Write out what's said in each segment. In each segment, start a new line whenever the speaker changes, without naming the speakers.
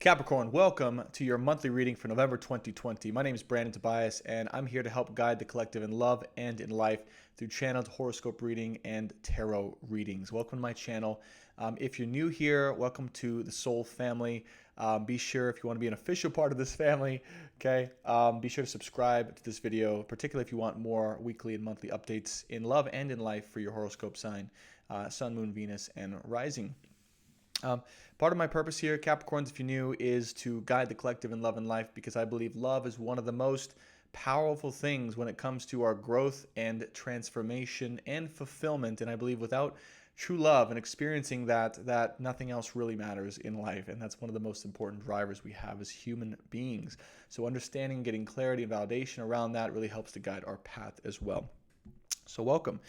Capricorn, welcome to your monthly reading for November 2020. My name is Brandon Tobias, and I'm here to help guide the collective in love and in life through channeled horoscope reading and tarot readings. Welcome to my channel. If you're new here, welcome to the Soul family. Be sure, if you want to be an official part of this family, okay, be sure to subscribe to this video, particularly if you want more weekly and monthly updates in love and in life for your horoscope sign, Sun, Moon, Venus, and Rising. Part of my purpose here, Capricorns, if you're new, is to guide the collective in love and life, because I believe love is one of the most powerful things when it comes to our growth and transformation and fulfillment. And I believe without true love and experiencing that nothing else really matters in life. And that's one of the most important drivers we have as human beings. So understanding, getting clarity and validation around that really helps to guide our path as well. So welcome.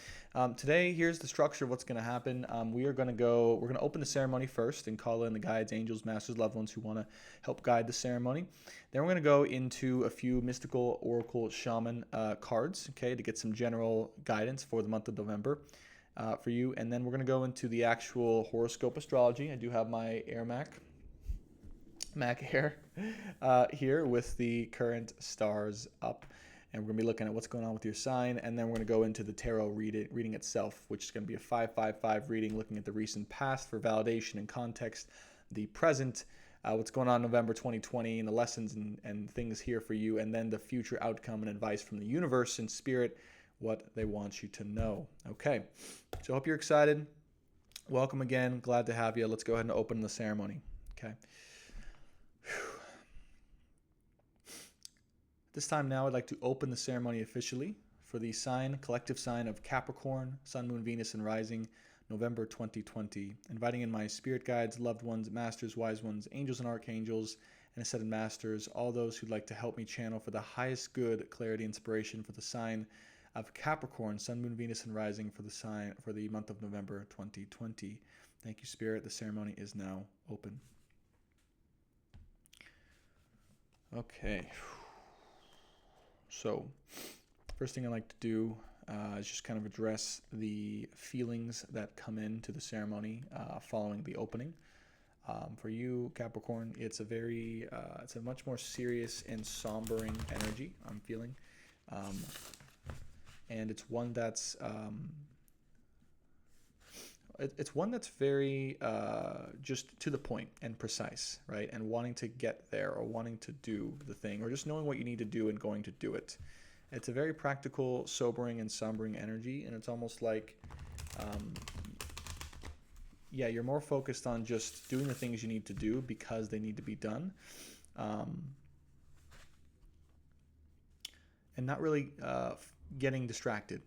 Today, here's the structure of what's going to happen. We're going to open the ceremony first and call in the guides, angels, masters, loved ones who want to help guide the ceremony. Then we're going to go into a few mystical oracle shaman cards, okay, to get some general guidance for the month of November for you. And then we're going to go into the actual horoscope astrology. I do have my Air Mac Air here with the current stars up. And we're going to be looking at what's going on with your sign. And then we're going to go into the tarot reading itself, which is going to be a 555 reading, looking at the recent past for validation and context, the present, what's going on in November 2020, and the lessons and things here for you, and then the future outcome and advice from the universe and spirit, what they want you to know. Okay, so I hope you're excited. Welcome again. Glad to have you. Let's go ahead and open the ceremony. Okay. This time now, I'd like to open the ceremony officially for the collective sign of Capricorn, Sun, Moon, Venus, and Rising, November 2020. Inviting in my spirit guides, loved ones, masters, wise ones, angels and archangels, and ascended masters, all those who'd like to help me channel for the highest good, clarity, inspiration for the sign of Capricorn, Sun, Moon, Venus, and Rising for the month of November 2020. Thank you, Spirit. The ceremony is now open. Okay. So, first thing I like to do is just kind of address the feelings that come into the ceremony following the opening. For you, Capricorn, it's a much more serious and sombering energy I'm feeling, and it's one that's very just to the point and precise, right? And wanting to get there, or wanting to do the thing, or just knowing what you need to do and going to do it. It's a very practical, sobering, and sombering energy, and it's almost like, you're more focused on just doing the things you need to do because they need to be done, and not really getting distracted,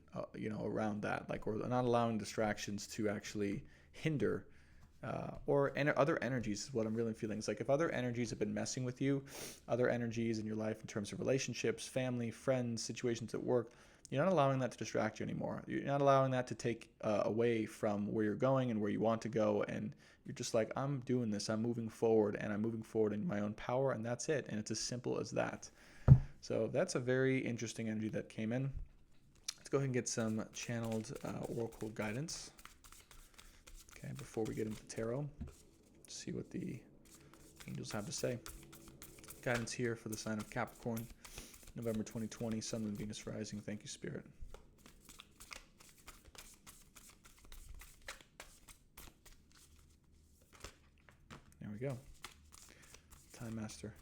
around that, or not allowing distractions to actually hinder other energies is what I'm really feeling. It's like if other energies have been messing with you, other energies in your life in terms of relationships, family, friends, situations at work, you're not allowing that to distract you anymore. You're not allowing that to take away from where you're going and where you want to go. And you're just like, I'm doing this, I'm moving forward, and I'm moving forward in my own power, and that's it. And it's as simple as that. So that's a very interesting energy that came in. Let's go ahead and get some channeled oracle guidance. Okay, before we get into tarot, see what the angels have to say. Guidance here for the sign of Capricorn, November 2020, Sun, Moon, Venus, Rising. Thank you, Spirit. There we go. Time Master.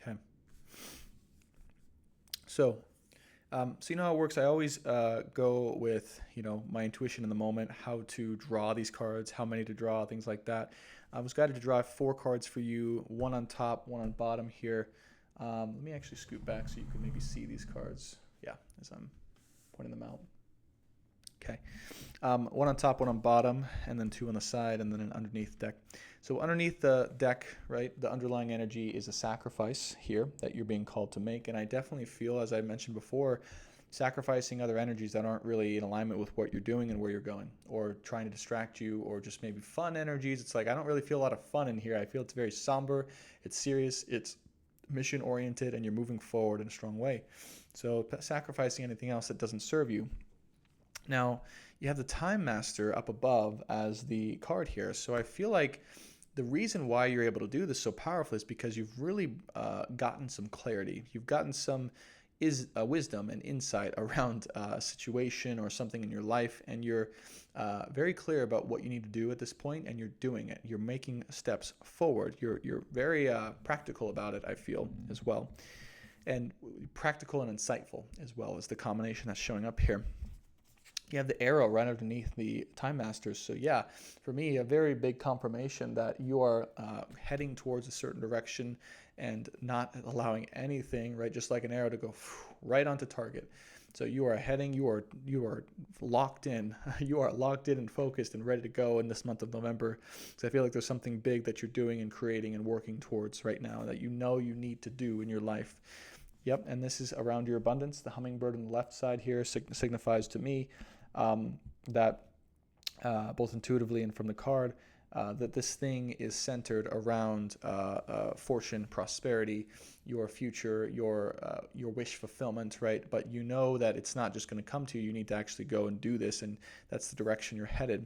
Okay. So you know how it works. I always go with, my intuition in the moment, how to draw these cards, how many to draw, things like that. I was guided to draw 4 cards for you, one on top, one on bottom here. Let me actually scoot back so you can maybe see these cards. Yeah, as I'm pointing them out. Okay. One on top, one on bottom, and then 2 on the side, and then an underneath deck. So underneath the deck, right, the underlying energy is a sacrifice here that you're being called to make. And I definitely feel, as I mentioned before, sacrificing other energies that aren't really in alignment with what you're doing and where you're going, or trying to distract you, or just maybe fun energies. It's like, I don't really feel a lot of fun in here. I feel it's very somber, it's serious, it's mission oriented, and you're moving forward in a strong way. So sacrificing anything else that doesn't serve you. Now, you have the Time Master up above as the card here. So I feel like the reason why you're able to do this so powerfully is because you've really gotten some clarity. You've gotten some wisdom and insight around a situation or something in your life, and you're very clear about what you need to do at this point, and you're doing it. You're making steps forward. You're very practical about it, I feel, as well. And practical and insightful as well is the combination that's showing up here. You have the arrow right underneath the Time Masters. So yeah, for me, a very big confirmation that you are heading towards a certain direction and not allowing anything, right, just like an arrow, to go right onto target. So you are heading, you are locked in. You are locked in and focused and ready to go in this month of November. So I feel like there's something big that you're doing and creating and working towards right now that you know you need to do in your life. Yep, and this is around your abundance. The hummingbird on the left side here signifies to me that both intuitively and from the card, that this thing is centered around fortune, prosperity, your future, your wish fulfillment, right? But you know that it's not just going to come to you. You need to actually go and do this, and that's the direction you're headed.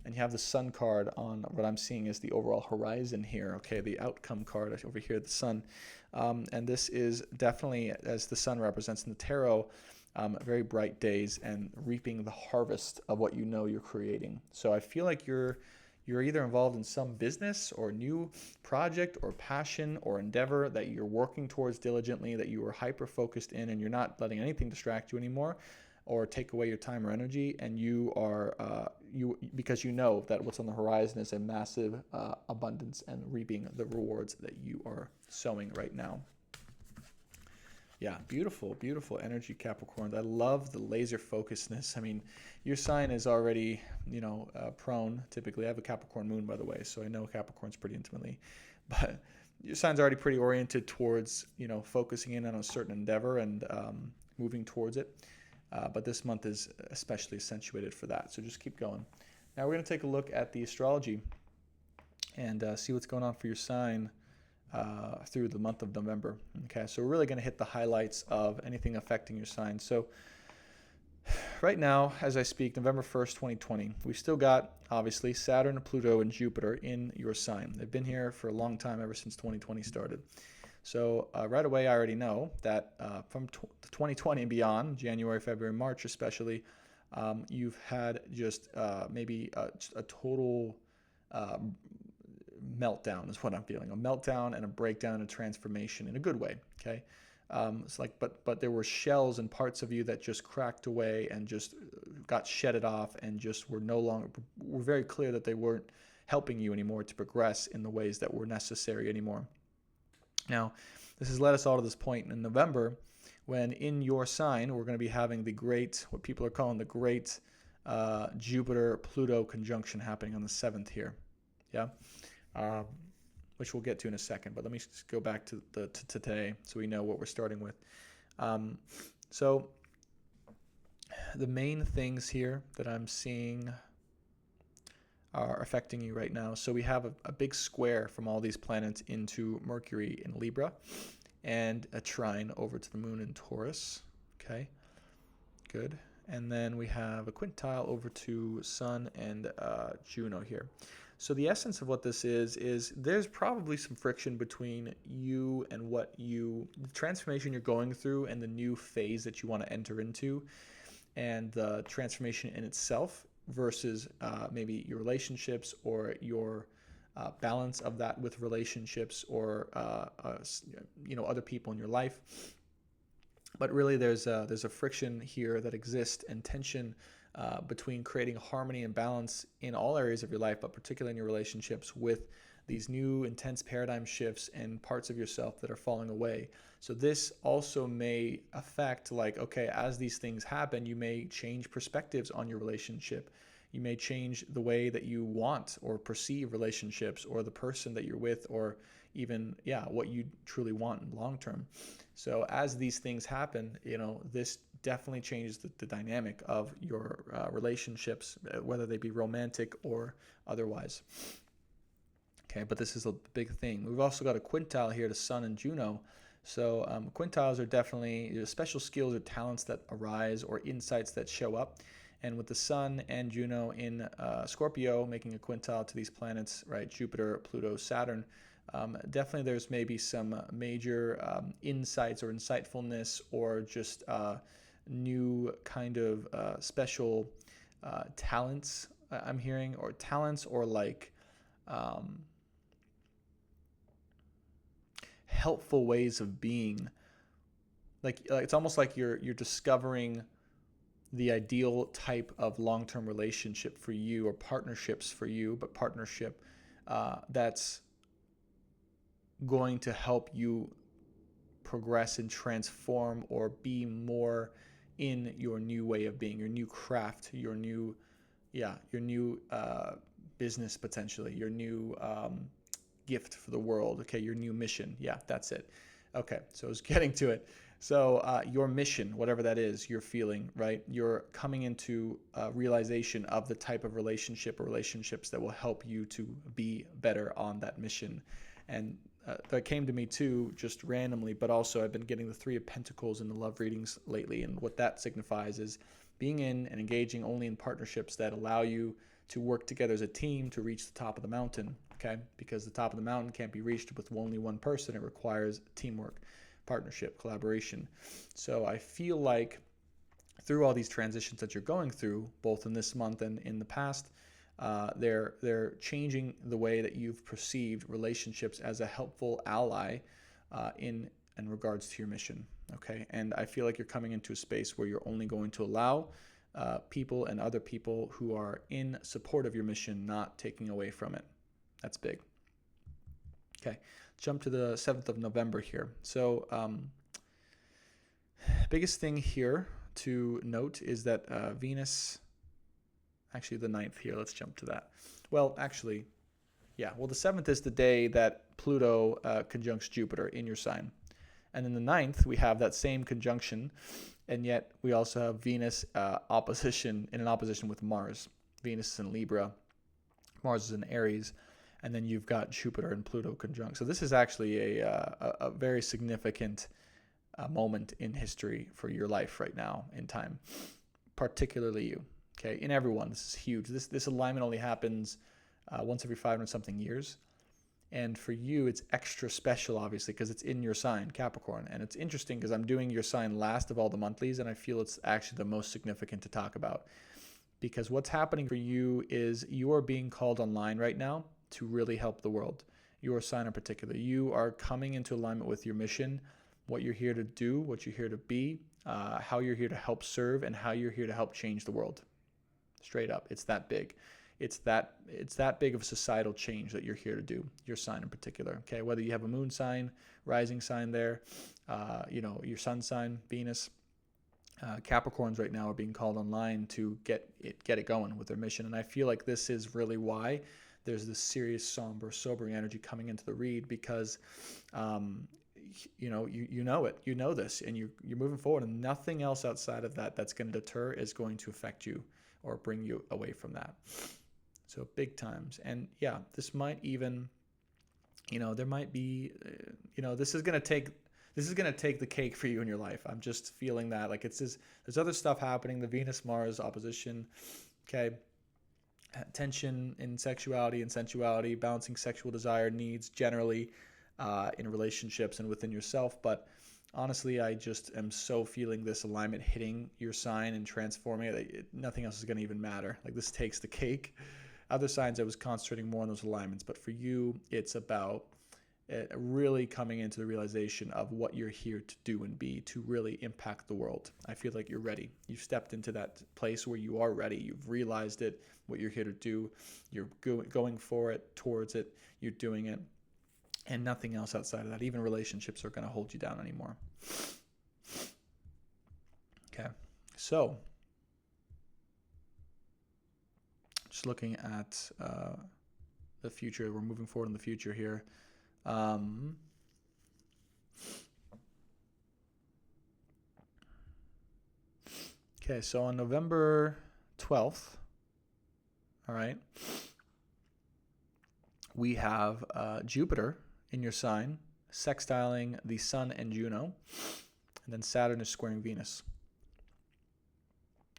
And you have the sun card on what I'm seeing is the overall horizon here, okay? The outcome card over here, the sun. And this is definitely, as the sun represents in the tarot, very bright days and reaping the harvest of what you know you're creating. So I feel like you're either involved in some business or new project or passion or endeavor that you're working towards diligently, that you are hyper-focused in, and you're not letting anything distract you anymore or take away your time or energy, and you are because you know that what's on the horizon is a massive abundance and reaping the rewards that you are sowing right now. Yeah, beautiful, beautiful energy, Capricorn. I love the laser focusedness. I mean, your sign is already, prone. Typically, I have a Capricorn moon, by the way, so I know Capricorns pretty intimately. But your sign's already pretty oriented towards, focusing in on a certain endeavor and moving towards it. But this month is especially accentuated for that. So just keep going. Now we're going to take a look at the astrology and see what's going on for your sign through the month of November. Okay, so we're really going to hit the highlights of anything affecting your sign. So right now, as I speak, November 1st, 2020, we've still got, obviously, Saturn, Pluto, and Jupiter in your sign. They've been here for a long time, ever since 2020 started. So right away, I already know that from 2020 and beyond, January, February, March especially, you've had just maybe a total meltdown is what I'm feeling. A meltdown and a breakdown and transformation in a good way, okay? It's like, but there were shells and parts of you that just cracked away and just got shedded off and just were very clear that they weren't helping you anymore to progress in the ways that were necessary anymore. Now, this has led us all to this point in November when in your sign, we're going to be having the great, what people are calling the great Jupiter-Pluto conjunction happening on the 7th here, yeah? Which we'll get to in a second, but let me just go back to today so we know what we're starting with. So the main things here that I'm seeing are affecting you right now. So we have a big square from all these planets into Mercury in Libra and a trine over to the moon in Taurus. Okay, good. And then we have a quintile over to Sun and Juno here. So the essence of what this is there's probably some friction between you and the transformation you're going through and the new phase that you want to enter into, and the transformation in itself versus maybe your relationships or your balance of that with relationships or other people in your life. But really, there's a friction here that exists and tension between creating harmony and balance in all areas of your life, but particularly in your relationships with these new intense paradigm shifts and parts of yourself that are falling away. So this also may affect, as these things happen, you may change perspectives on your relationship. You may change the way that you want or perceive relationships or the person that you're with, or even, what you truly want in long term. So as these things happen, this definitely changes the dynamic of your relationships, whether they be romantic or otherwise. Okay, but this is a big thing. We've also got a quintile here to Sun and Juno. So quintiles are definitely special skills or talents that arise or insights that show up. And with the Sun and Juno in Scorpio making a quintile to these planets, right, Jupiter, Pluto, Saturn, definitely there's maybe some major insights or insightfulness or just new kind of special talents I'm hearing, or talents, or like helpful ways of being. Like it's almost like you're discovering the ideal type of long-term relationship for you, or partnerships for you, but partnership that's going to help you progress and transform or be more in your new way of being, your new craft, your new business, potentially your new gift for the world. Okay, your new mission. Yeah, that's it. Okay, so I was getting to it. So your mission, whatever that is, you're feeling, right? You're coming into realization of the type of relationship or relationships that will help you to be better on that mission. And that came to me too, just randomly, but also I've been getting the Three of Pentacles in the love readings lately. And what that signifies is being in and engaging only in partnerships that allow you to work together as a team to reach the top of the mountain. Okay, because the top of the mountain can't be reached with only one person. It requires teamwork, partnership, collaboration. So I feel like through all these transitions that you're going through, both in this month and in the past, they're changing the way that you've perceived relationships as a helpful ally in regards to your mission. Okay, and I feel like you're coming into a space where you're only going to allow people and other people who are in support of your mission, not taking away from it. That's big. Okay, jump to the 7th of November here. So biggest thing here to note is that Venus, actually the 9th here, let's jump to that. Well, actually, yeah, well, the 7th is the day that Pluto conjuncts Jupiter in your sign. And then the 9th, we have that same conjunction, and yet we also have Venus in an opposition with Mars. Venus is in Libra, Mars is in Aries, and then you've got Jupiter and Pluto conjunct. So this is actually a very significant moment in history for your life right now in time, particularly you. Okay, in everyone, this is huge. This alignment only happens once every 500 something years. And for you, it's extra special, obviously, because it's in your sign, Capricorn. And it's interesting because I'm doing your sign last of all the monthlies, and I feel it's actually the most significant to talk about. Because what's happening for you is you are being called online right now to really help the world. Your sign in particular. You are coming into alignment with your mission, what you're here to do, what you're here to be, how you're here to help serve, and how you're here to help change the world. Straight up, it's that big. It's that big of a societal change that you're here to do, your sign in particular. Okay, whether you have a moon sign, rising sign there, your sun sign, Venus, Capricorns right now are being called online to get it going with their mission. And I feel like this is really why there's this serious, somber, sobering energy coming into the read, because you know it, you know this, and you're moving forward, and nothing else outside of that's going to deter is going to affect you or bring you away from that. So big times. And yeah, this might even, there might be, this is going to take the cake for you in your life. I'm just feeling that, like, there's other stuff happening, the Venus Mars opposition, okay, tension in sexuality and sensuality, balancing sexual desire needs generally in relationships and within yourself. But honestly, I just am so feeling this alignment hitting your sign and transforming it. Nothing else is going to even matter. Like, this takes the cake. Other signs, I was concentrating more on those alignments, but for you, it's about really coming into the realization of what you're here to do and be, to really impact the world. I feel like you're ready. You've stepped into that place where you are ready. You've realized it, what you're here to do. You're going for it, towards it. You're doing it. And nothing else outside of that. Even relationships are going to hold you down anymore. Okay, so just looking at the future. We're moving forward in the future here. Okay, so on November 12th, all right, we have Jupiter in your sign, sextiling the Sun and Juno, and then Saturn is squaring Venus.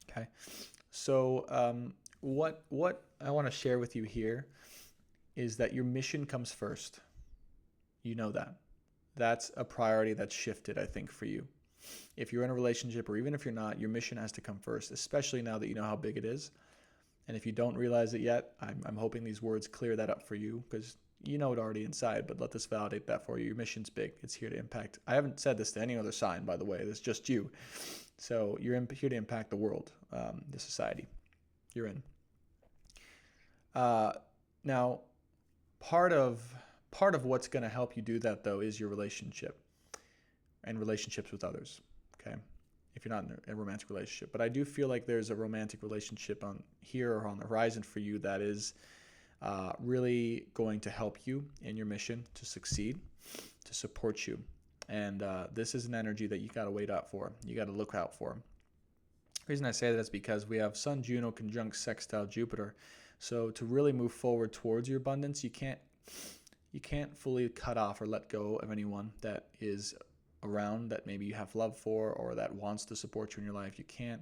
Okay, so what I want to share with you here is that your mission comes first. You know that. That's a priority that's shifted, I think, for you. If you're in a relationship, or even if you're not, your mission has to come first, especially now that you know how big it is. And if you don't realize it yet, I'm hoping these words clear that up for you, because you know it already inside, but let this validate that for you. Your mission's big. It's here to impact. I haven't said this to any other sign, by the way. It's just you. So you're here to impact the world, the society you're in. Now, part of what's going to help you do that, though, is your relationship and relationships with others. Okay, if you're not in a romantic relationship, but I do feel like there's a romantic relationship on here or on the horizon for you that is really going to help you in your mission to succeed, to support you. And this is an energy that you got to wait out for. You got to look out for. The reason I say that is because we have Sun, Juno conjunct sextile Jupiter. So to really move forward towards your abundance, you can't fully cut off or let go of anyone that is around that maybe you have love for or that wants to support you in your life. You can't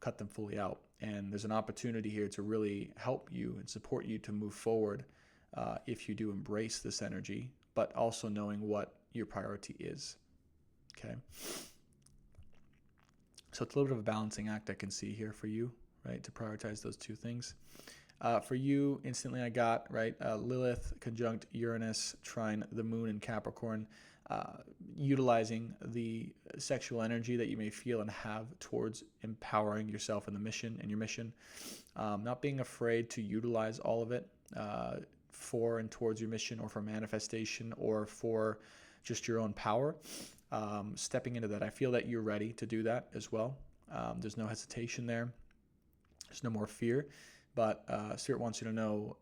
cut them fully out. And there's an opportunity here to really help you and support you to move forward if you do embrace this energy, but also knowing what your priority is. Okay. So it's a little bit of a balancing act I can see here for you, right? To prioritize those two things. For you, instantly I got, right, Lilith conjunct Uranus trine the moon in Capricorn, utilizing the sexual energy that you may feel and have towards empowering yourself in the mission and your mission. Not being afraid to utilize all of it for and towards your mission, or for manifestation, or for just your own power. Stepping into that. I feel that you're ready to do that as well. There's no hesitation there. There's no more fear. But Spirit wants you to know,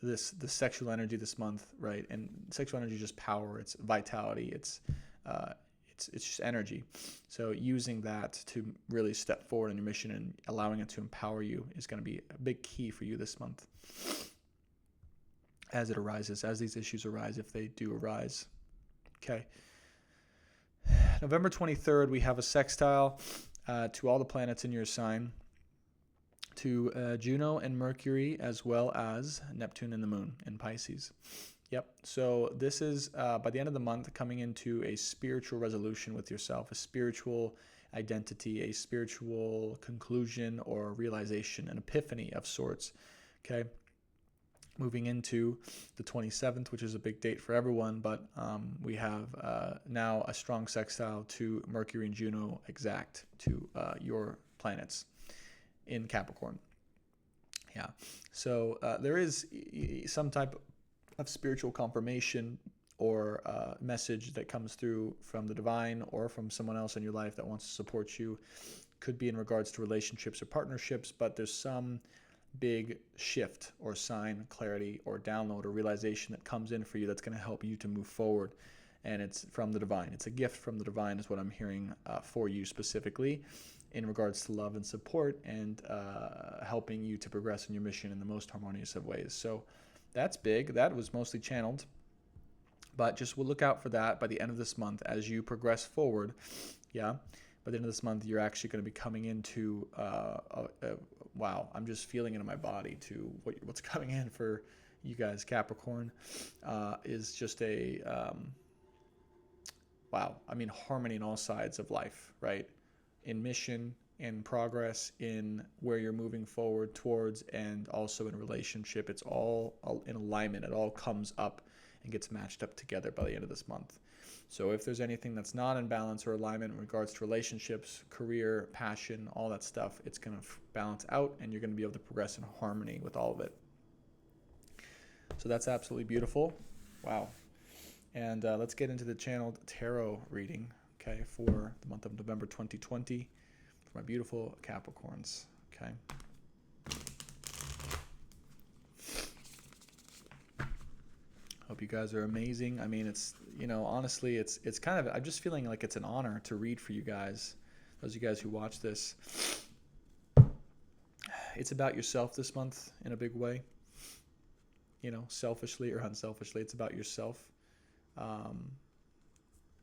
the sexual energy this month, right? And sexual energy is just power. It's vitality. It's just energy. So using that to really step forward in your mission and allowing it to empower you is going to be a big key for you this month. As it arises, as these issues arise, if they do arise. Okay. November 23rd, we have a sextile to all the planets in your sign, to Juno and Mercury, as well as Neptune and the moon in Pisces. Yep. So this is, by the end of the month, coming into a spiritual resolution with yourself, a spiritual identity, a spiritual conclusion or realization, an epiphany of sorts. Okay. Moving into the 27th, which is a big date for everyone, but we have now a strong sextile to Mercury and Juno exact to your planets in Capricorn. Yeah. So there is some type of spiritual confirmation or message that comes through from the divine or from someone else in your life that wants to support you. Could be in regards to relationships or partnerships, but there's some big shift or sign, clarity or download or realization that comes in for you that's going to help you to move forward. And it's from the divine. It's a gift from the divine is what I'm hearing for you specifically in regards to love and support and helping you to progress in your mission in the most harmonious of ways. So that's big. That was mostly channeled. But just we'll look out for that by the end of this month as you progress forward. Yeah. By the end of this month, you're actually going to be coming into, wow, I'm just feeling it in my body to what's coming in for you guys, Capricorn, is just a, wow, I mean, harmony in all sides of life, right? In mission, in progress, in where you're moving forward towards, and also in relationship. It's all in alignment. It all comes up and gets matched up together by the end of this month. So if there's anything that's not in balance or alignment in regards to relationships, career, passion, all that stuff, it's going to balance out and you're going to be able to progress in harmony with all of it. So that's absolutely beautiful. Wow. And let's get into the channeled tarot reading, okay, for the month of November 2020 for my beautiful Capricorns, okay. Hope you guys are amazing. I mean, it's, honestly, it's kind of, I'm just feeling like it's an honor to read for you guys, those of you guys who watch this. It's about yourself this month in a big way, selfishly or unselfishly. It's about yourself.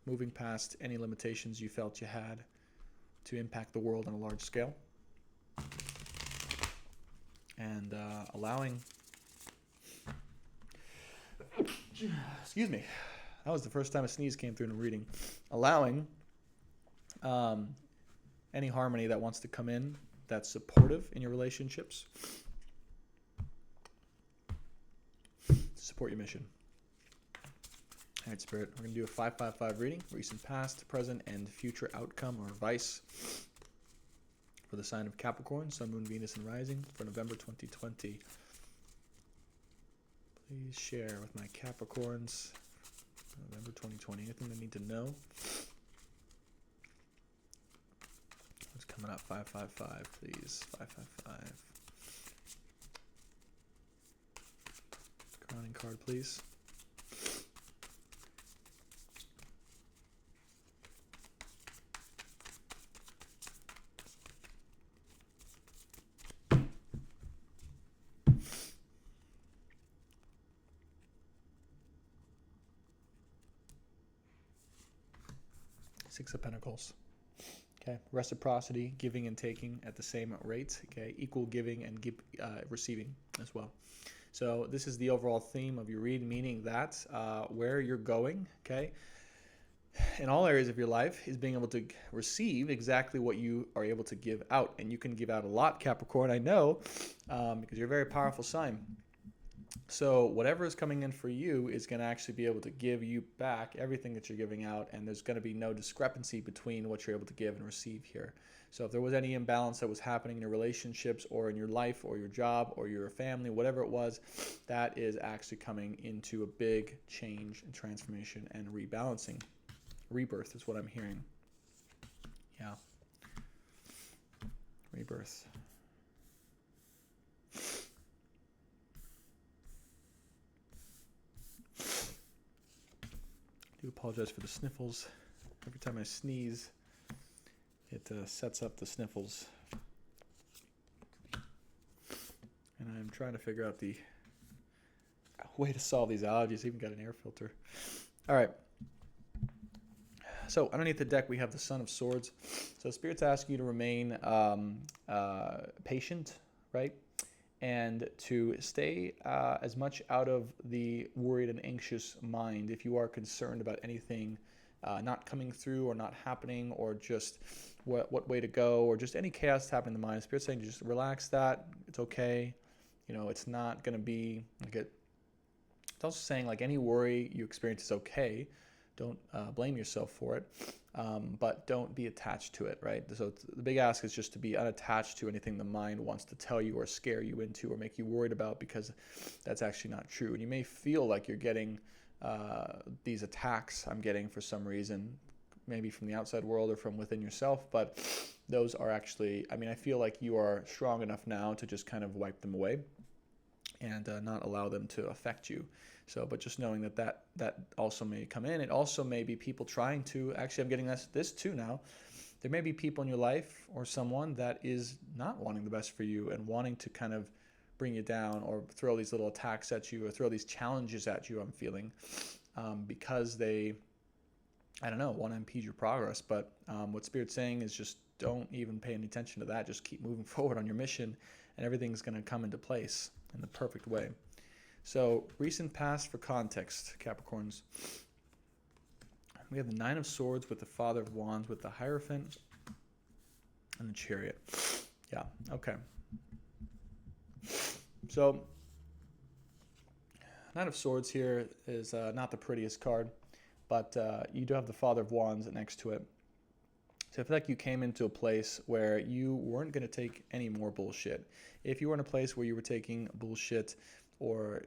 moving past any limitations you felt you had to impact the world on a large scale, and allowing, excuse me, that was the first time a sneeze came through in a reading, allowing any harmony that wants to come in that's supportive in your relationships to support your mission. All right, Spirit, we're going to do a 555 reading, recent past, present, and future outcome or advice for the sign of Capricorn, Sun, Moon, Venus, and Rising for November 2020. Please share with my Capricorns for November 2020. Anything they need to know? What's coming up? 555, please. 555. Crowning card, please. Six of Pentacles. Okay, reciprocity, giving and taking at the same rate. Okay, equal giving and receiving as well. So this is the overall theme of your read, meaning that where you're going, okay, in all areas of your life is being able to receive exactly what you are able to give out. And you can give out a lot, Capricorn, I know, because you're a very powerful sign. So whatever is coming in for you is going to actually be able to give you back everything that you're giving out, and there's going to be no discrepancy between what you're able to give and receive here. So if there was any imbalance that was happening in your relationships or in your life or your job or your family, whatever it was, that is actually coming into a big change and transformation and rebalancing. Rebirth is what I'm hearing. Yeah. Rebirth. I do apologize for the sniffles. Every time I sneeze, it sets up the sniffles. And I'm trying to figure out the way to solve these allergies. I even got an air filter. All right. So underneath the deck, we have the Son of Swords. So Spirit's asking you to remain patient, right? And to stay as much out of the worried and anxious mind. If you are concerned about anything not coming through or not happening, or just what way to go, or just any chaos happening in the mind, Spirit's saying just relax that. It's okay. You know, it's not going to be like it. It's also saying like any worry you experience is okay. Don't blame yourself for it, but don't be attached to it, right? So the big ask is just to be unattached to anything the mind wants to tell you or scare you into or make you worried about, because that's actually not true. And you may feel like you're getting these attacks I'm getting for some reason, maybe from the outside world or from within yourself, but those are actually, I mean, I feel like you are strong enough now to just kind of wipe them away and not allow them to affect you. So, but just knowing that also may come in. It also may be people trying to, actually I'm getting this too now. There may be people in your life or someone that is not wanting the best for you and wanting to kind of bring you down or throw these little attacks at you or throw these challenges at you, I'm feeling, because they, I don't know, want to impede your progress. But what Spirit's saying is just don't even pay any attention to that. Just keep moving forward on your mission, and everything's going to come into place in the perfect way. So, recent past for context, Capricorns. We have the Nine of Swords with the Father of Wands with the Hierophant and the Chariot. Yeah, okay. So, Nine of Swords here is not the prettiest card, but you do have the Father of Wands next to it. So I feel like you came into a place where you weren't going to take any more bullshit. If you were in a place where you were taking bullshit or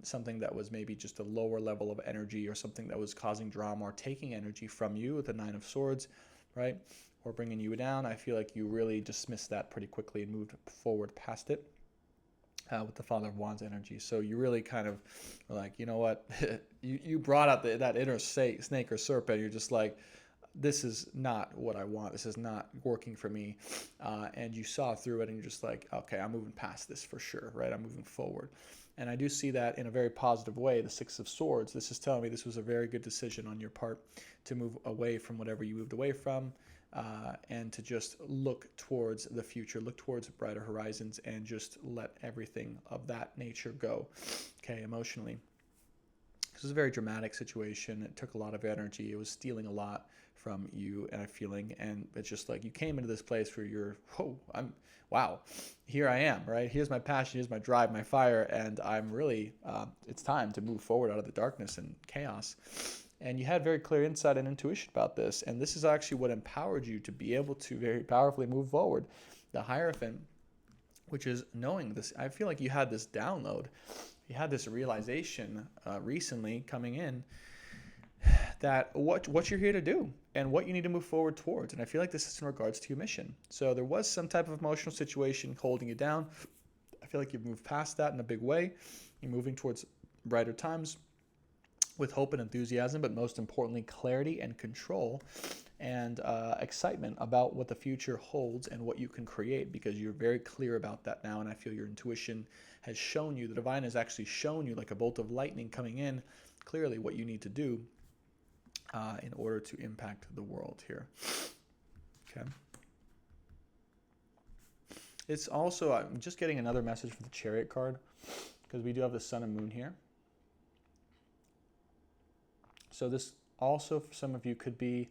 something that was maybe just a lower level of energy, or something that was causing drama or taking energy from you with the Nine of Swords, right, or bringing you down, I feel like you really dismissed that pretty quickly and moved forward past it with the Father of Wands energy. So you really kind of were like, you know what, you brought out that inner snake or serpent. You're just like, this is not what I want. This is not working for me. And you saw through it and you're just like, okay, I'm moving past this for sure, right? I'm moving forward. And I do see that in a very positive way. The Six of Swords, this is telling me this was a very good decision on your part to move away from whatever you moved away from, and to just look towards the future, look towards brighter horizons, and just let everything of that nature go, okay, emotionally. This was a very dramatic situation. It took a lot of energy. It was stealing a lot from you and a feeling, and it's just like you came into this place where you're, wow, here I am, right? Here's my passion, here's my drive, my fire, and I'm really, it's time to move forward out of the darkness and chaos. And you had very clear insight and intuition about this, and this is actually what empowered you to be able to very powerfully move forward. The Hierophant, which is knowing this, I feel like you had this download, you had this realization recently coming in, that what you're here to do and what you need to move forward towards. And I feel like this is in regards to your mission. So there was some type of emotional situation holding you down. I feel like you've moved past that in a big way. You're moving towards brighter times with hope and enthusiasm, but most importantly, clarity and control and excitement about what the future holds and what you can create, because you're very clear about that now. And I feel your intuition has shown you, the divine has actually shown you like a bolt of lightning coming in, clearly what you need to do in order to impact the world here. Okay. It's also, I'm just getting another message for the Chariot card, because we do have the Sun and Moon here. So this also, for some of you, could be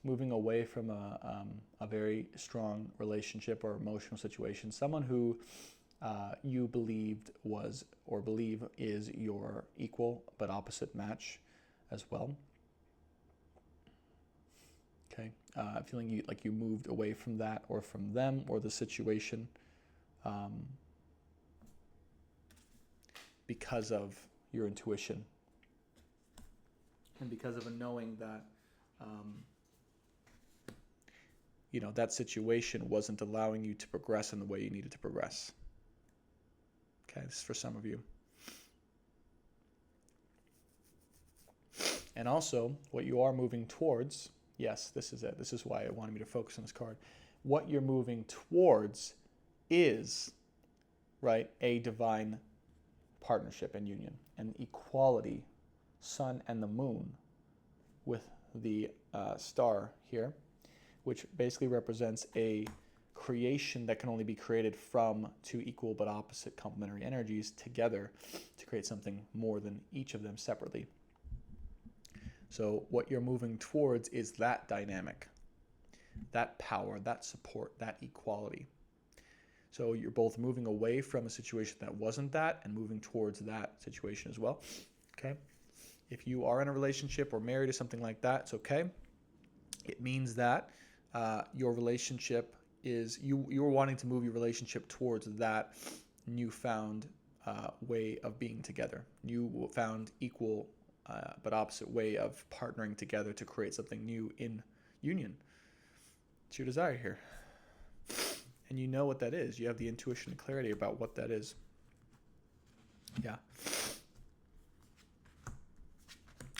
moving away from a very strong relationship or emotional situation. Someone who you believed was or believe is your equal but opposite match as well. Okay, feeling like you moved away from that or from them or the situation because of your intuition and because of a knowing that that situation wasn't allowing you to progress in the way you needed to progress. Okay, this is for some of you. And also, what you are moving towards, yes, this is it. This is why I wanted me to focus on this card. What you're moving towards is, right, a divine partnership and union, and equality, Sun and the Moon, with the star here, which basically represents a creation that can only be created from two equal but opposite complementary energies together to create something more than each of them separately. So what you're moving towards is that dynamic, that power, that support, that equality. So you're both moving away from a situation that wasn't that and moving towards that situation as well. Okay? If you are in a relationship or married or something like that, it's okay. It means that your relationship is, you're wanting to move your relationship towards that newfound way of being together. You found equal but opposite way of partnering together to create something new in union. It's your desire here. And you know what that is. You have the intuition and clarity about what that is. Yeah.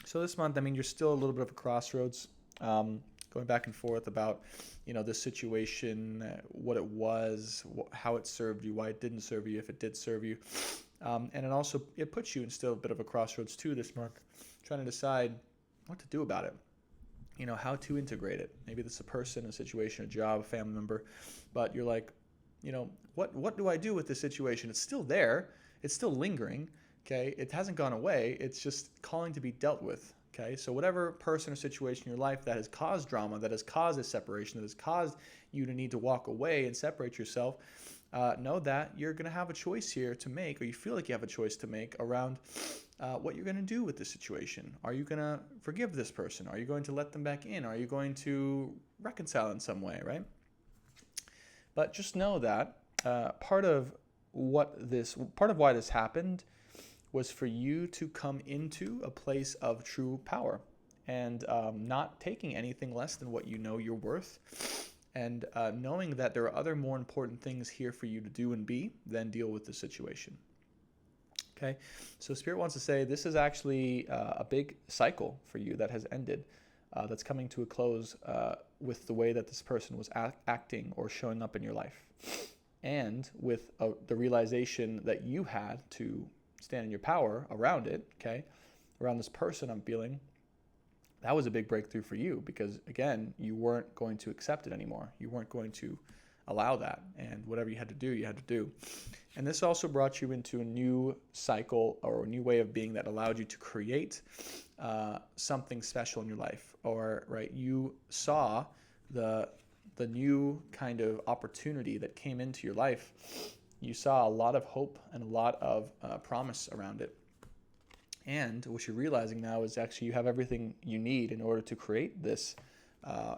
So this month, I mean, you're still a little bit of a crossroads, going back and forth about, this situation, what it was, how it served you, why it didn't serve you, if it did serve you. And it puts you in still a bit of a crossroads too this month, trying to decide what to do about it, how to integrate it. Maybe this is a person, a situation, a job, a family member, but you're like, what do I do with this situation? It's still there. It's still lingering. Okay. It hasn't gone away. It's just calling to be dealt with. Okay. So whatever person or situation in your life that has caused drama, that has caused this separation, that has caused you to need to walk away and separate yourself, know that you're going to have a choice here to make, or you feel like you have a choice to make around what you're going to do with this situation. Are you going to forgive this person? Are you going to let them back in? Are you going to reconcile in some way, right? But just know that part of why this happened was for you to come into a place of true power and not taking anything less than what you know you're worth, and knowing that there are other more important things here for you to do and be than deal with the situation. Okay, so Spirit wants to say this is actually a big cycle for you that has ended, that's coming to a close with the way that this person was acting or showing up in your life, and with the realization that you had to stand in your power around it, okay, around this person I'm feeling, that was a big breakthrough for you because, again, you weren't going to accept it anymore. You weren't going to allow that. And whatever you had to do, you had to do. And this also brought you into a new cycle or a new way of being that allowed you to create something special in your life. Or, right, you saw the new kind of opportunity that came into your life. You saw a lot of hope and a lot of promise around it. And what you're realizing now is actually you have everything you need in order to create this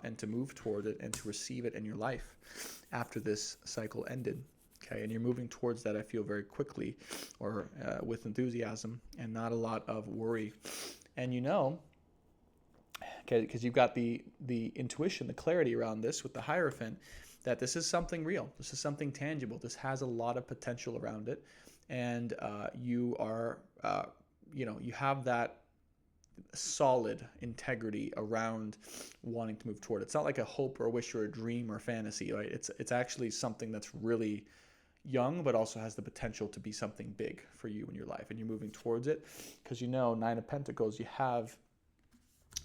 and to move toward it and to receive it in your life after this cycle ended. Okay, and you're moving towards that, I feel, very quickly or with enthusiasm and not a lot of worry. And you know, okay, because you've got the intuition, the clarity around this with the Hierophant, that this is something real. This is something tangible. This has a lot of potential around it. And you are... you have that solid integrity around wanting to move toward it. It's not like a hope or a wish or a dream or a fantasy, right? It's actually something that's really young, but also has the potential to be something big for you in your life, and you're moving towards it because Nine of Pentacles, you have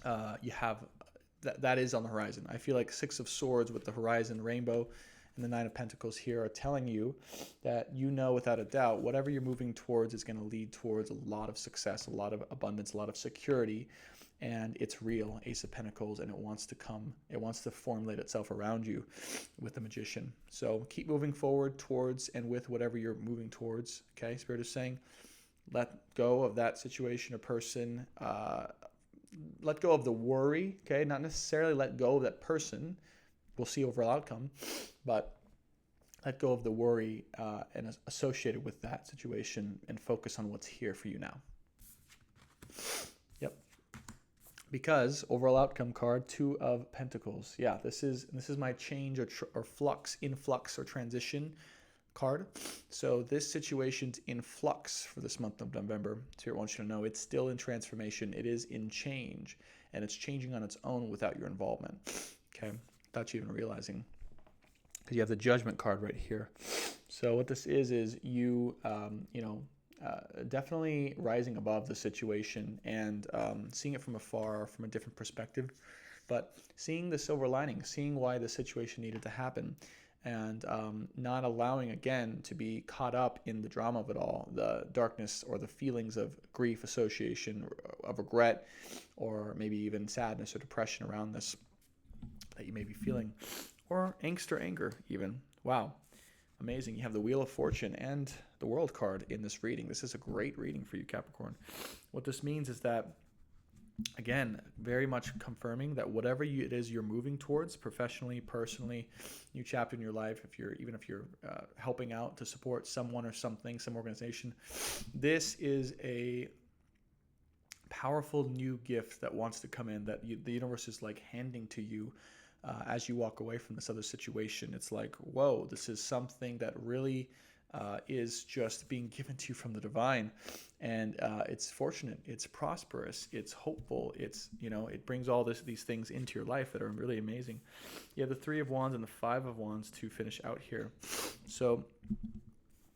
that is on the horizon. I feel like Six of Swords with the horizon rainbow and the Nine of Pentacles here are telling you that without a doubt, whatever you're moving towards is going to lead towards a lot of success, a lot of abundance, a lot of security, and it's real, Ace of Pentacles, and it wants to formulate itself around you with the Magician. So keep moving forward towards and with whatever you're moving towards, okay? Spirit is saying, let go of that situation or person, let go of the worry, okay? Not necessarily let go of that person. We'll see overall outcome, but let go of the worry and associated with that situation and focus on what's here for you now. Yep. Because overall outcome card, Two of Pentacles. Yeah, this is my change or flux, influx or transition card. So this situation's in flux for this month of November. Spirit wants you to know it's still in transformation. It is in change, and it's changing on its own without your involvement. Okay. Without you even realizing, because you have the Judgment card right here. So what this is you definitely rising above the situation and seeing it from afar, from a different perspective, but seeing the silver lining, seeing why the situation needed to happen, and not allowing again to be caught up in the drama of it all, the darkness or the feelings of grief, association, of regret, or maybe even sadness or depression around this that you may be feeling, or angst or anger even. Wow, amazing. You have the Wheel of Fortune and the World card in this reading. This is a great reading for you, Capricorn. What this means is that, again, very much confirming that whatever it is you're moving towards, professionally, personally, new chapter in your life, if you're helping out to support someone or something, some organization, this is a powerful new gift that wants to come in, that the universe is like handing to you as you walk away from this other situation. It's like, whoa, this is something that really is just being given to you from the divine, and it's fortunate, it's prosperous, it's hopeful, it's it brings all these things into your life that are really amazing. You have the Three of Wands and the Five of Wands to finish out here. So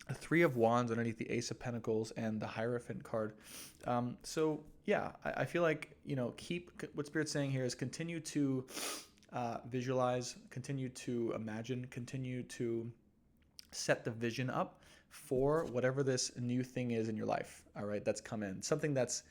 the Three of Wands underneath the Ace of Pentacles and the Hierophant card. So yeah, I feel like keep what Spirit's saying here is continue to visualize, continue to imagine, continue to set the vision up for whatever this new thing is in your life. All right, that's come in. Something that's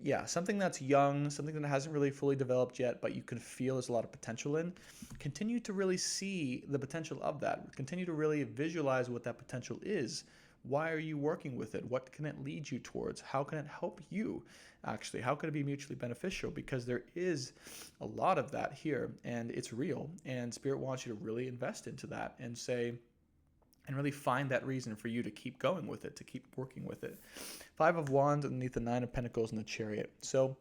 young, something that hasn't really fully developed yet, but you can feel there's a lot of potential in. Continue to really see the potential of that. Continue to really visualize what that potential is. Why are you working with it? What can it lead you towards? How can it help you, actually? How can it be mutually beneficial? Because there is a lot of that here, and it's real. And Spirit wants you to really invest into that and really find that reason for you to keep going with it, to keep working with it. Five of Wands underneath the Nine of Pentacles and the Chariot. So,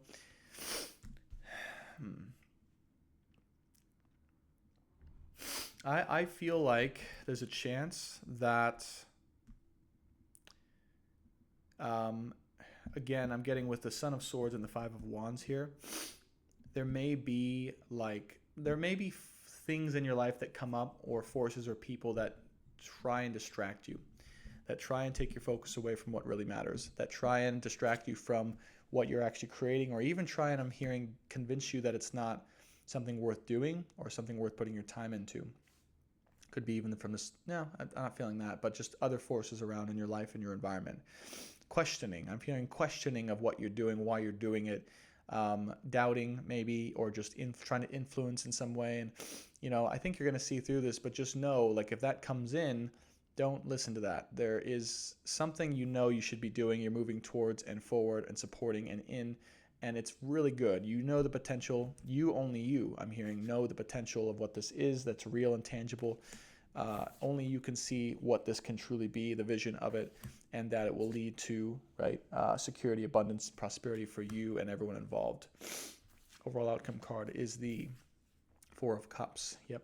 I feel like there's a chance that... again, I'm getting with the Son of Swords and the Five of Wands here. There may be things in your life that come up, or forces or people that try and distract you, that try and take your focus away from what really matters, that try and distract you from what you're actually creating, or even try and, I'm hearing, convince you that it's not something worth doing or something worth putting your time into. Could be even from this, no, I'm not feeling that, but just other forces around in your life and your environment. Questioning, I'm feeling questioning of what you're doing, why you're doing it, doubting maybe, or just trying to influence in some way. And, I think you're going to see through this, but just know, like, if that comes in, don't listen to that. There is something you should be doing, you're moving towards and forward and supporting and in, and it's really good. You know the potential. Only you, I'm hearing, know the potential of what this is that's real and tangible. Only you can see what this can truly be, the vision of it, and that it will lead to, right, security, abundance, prosperity for you and everyone involved. Overall outcome card is the Four of Cups. Yep.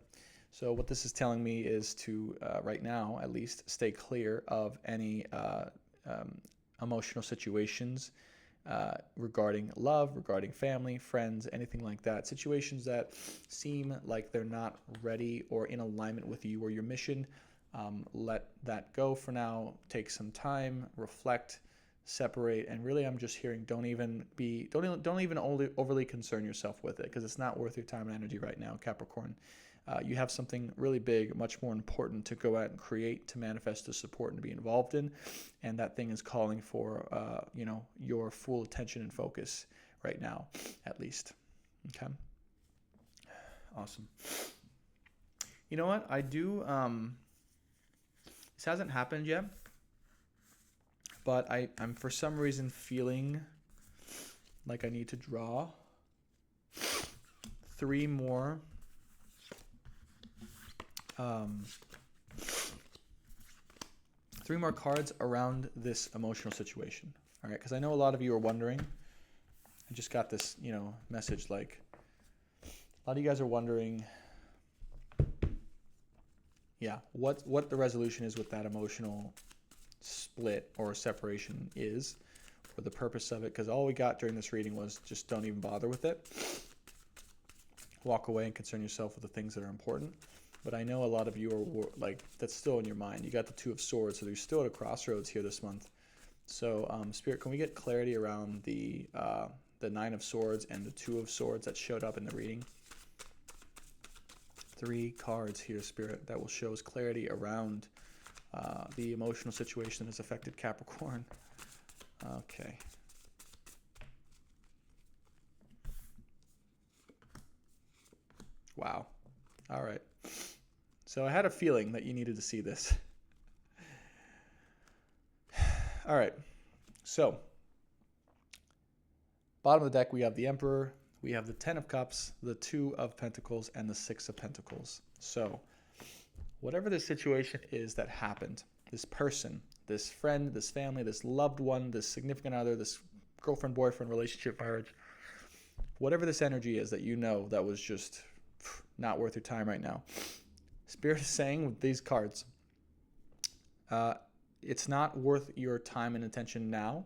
So what this is telling me is to, right now at least, stay clear of any emotional situations regarding love, regarding family, friends, anything like that. Situations that seem like they're not ready or in alignment with you or your mission. Let that go for now. Take some time, reflect, separate, and really, I'm just hearing, don't even overly concern yourself with it, because it's not worth your time and energy right now, Capricorn. You have something really big, much more important to go out and create, to manifest, to support, and to be involved in. And that thing is calling for, your full attention and focus right now, at least. Okay. Awesome. You know what? I do, this hasn't happened yet, but I'm for some reason feeling like I need to draw three more cards around this emotional situation. All right, because I know a lot of you are wondering. I just got this, message, like, a lot of you guys are wondering, what the resolution is with that emotional split or separation is, or the purpose of it, because all we got during this reading was just don't even bother with it. Walk away and concern yourself with the things that are important. But I know a lot of you are, like, that's still in your mind. You got the Two of Swords, so you're still at a crossroads here this month. So, Spirit, can we get clarity around the Nine of Swords and the Two of Swords that showed up in the reading? 3 cards here, Spirit, that will show us clarity around the emotional situation that has affected Capricorn. Okay. Wow. All right. So I had a feeling that you needed to see this. All right. So, bottom of the deck, we have the Emperor, we have the Ten of Cups, the Two of Pentacles, and the Six of Pentacles. So, whatever the situation is that happened, this person, this friend, this family, this loved one, this significant other, this girlfriend, boyfriend, relationship, marriage, whatever this energy is that that was just not worth your time right now. Spirit is saying with these cards, it's not worth your time and attention now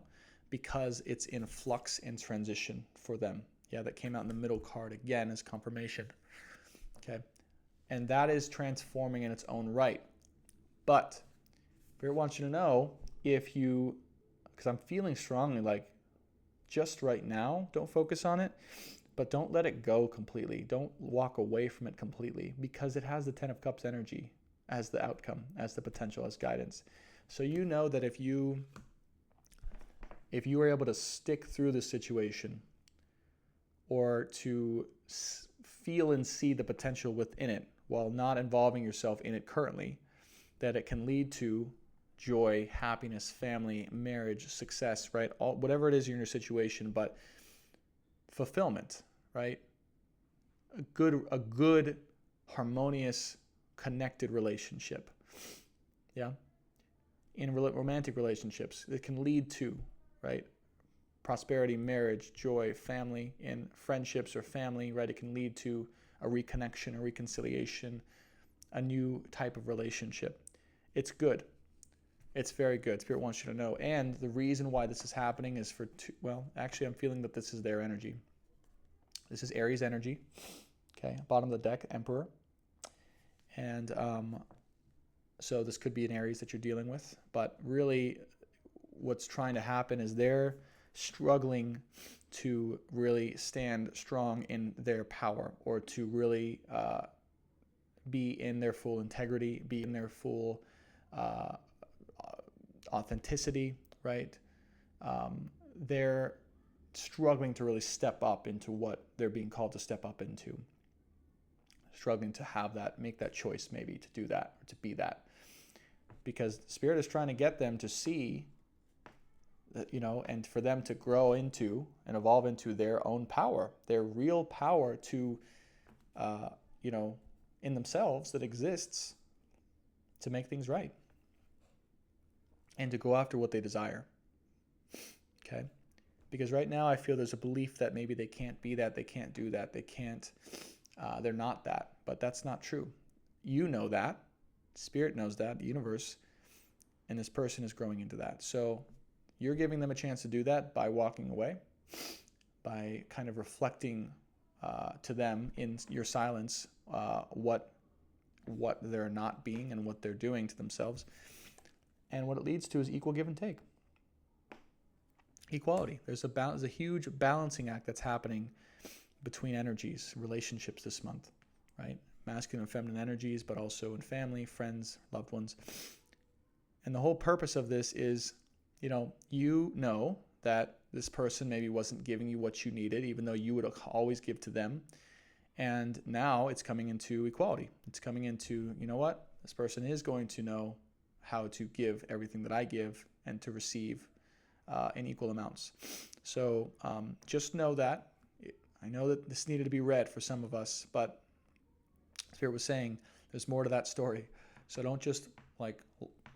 because it's in flux and transition for them. Yeah, that came out in the middle card again as confirmation. Okay. And that is transforming in its own right. But Spirit wants you to know, because I'm feeling strongly like just right now, don't focus on it. But don't let it go completely. Don't walk away from it completely, because it has the Ten of Cups energy as the outcome, as the potential, as guidance. So you know that if you were able to stick through the situation, or to feel and see the potential within it while not involving yourself in it currently, that it can lead to joy, happiness, family, marriage, success, right? Whatever it is in your situation, but fulfillment, right? A good, harmonious, connected relationship. Yeah. In romantic relationships, it can lead to, right, prosperity, marriage, joy, family. In friendships or family, right, it can lead to a reconnection, a reconciliation, a new type of relationship. It's good. It's very good. Spirit wants you to know. And the reason why this is happening is actually, I'm feeling that this is their energy. This is Aries energy. Okay, bottom of the deck, Emperor. And So this could be an Aries that you're dealing with, but really what's trying to happen is they're struggling to really stand strong in their power, or to really be in their full integrity, be in their full uh, authenticity, right? They're struggling to really step up into what they're being called to step up into. Struggling to have that, make that choice maybe to do that, or to be that. Because Spirit is trying to get them to see that, and for them to grow into and evolve into their own power, their real power to, in themselves that exists to make things right and to go after what they desire. Okay? Because right now I feel there's a belief that maybe they can't be that, they can't do that, they can't, they're not that. But that's not true. You know that. Spirit knows that, the universe, and this person is growing into that. So you're giving them a chance to do that by walking away, by kind of reflecting to them in your silence what they're not being and what they're doing to themselves. And what it leads to is equal give and take. Equality. There's a huge balancing act that's happening between energies, relationships this month, right? Masculine and feminine energies, but also in family, friends, loved ones. And the whole purpose of this is, you know that this person maybe wasn't giving you what you needed, even though you would always give to them. And now it's coming into equality. It's coming into, you know what? This person is going to know how to give everything that I give and to receive in equal amounts. So just know that. I know that this needed to be read for some of us, but Spirit was saying there's more to that story. So don't just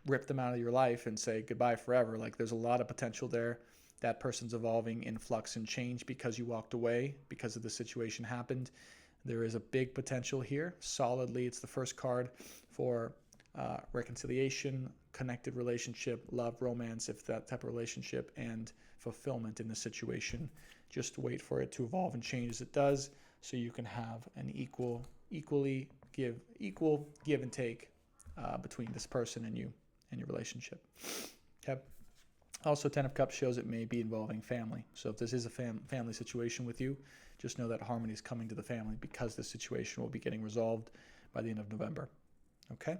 rip them out of your life and say goodbye forever. There's a lot of potential there. That person's evolving in flux and change because you walked away, because of the situation happened. There is a big potential here. Solidly, it's the first card for reconciliation, connected relationship, love, romance, if that type of relationship, and fulfillment in the situation. Just wait for it to evolve and change as it does, so you can have an equal give and take between this person and you and your relationship. Okay. Also, Ten of Cups shows it may be involving family. So if this is a family situation with you, just know that harmony is coming to the family, because the situation will be getting resolved by the end of November. Okay?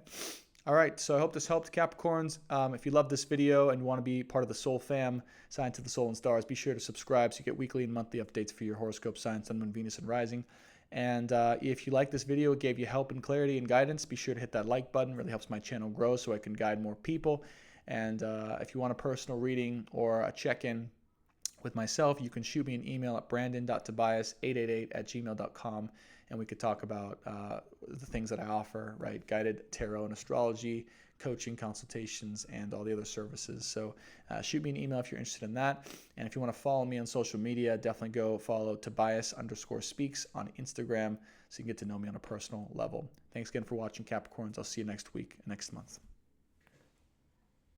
All right, so I hope this helped, Capricorns. If you love this video and you want to be part of the Soul Fam, sign to the Soul and Stars, be sure to subscribe so you get weekly and monthly updates for your horoscope, sign, Sun, Moon, Venus, and Rising. And if you like this video, it gave you help and clarity and guidance, be sure to hit that like button. It really helps my channel grow so I can guide more people. And if you want a personal reading or a check-in with myself, you can shoot me an email at brandon.tobias888@gmail.com, and we could talk about the things that I offer, right? Guided tarot and astrology, coaching, consultations, and all the other services. So shoot me an email if you're interested in that. And if you want to follow me on social media, definitely go follow Tobias_speaks on Instagram so you can get to know me on a personal level. Thanks again for watching, Capricorns. I'll see you next week, next month.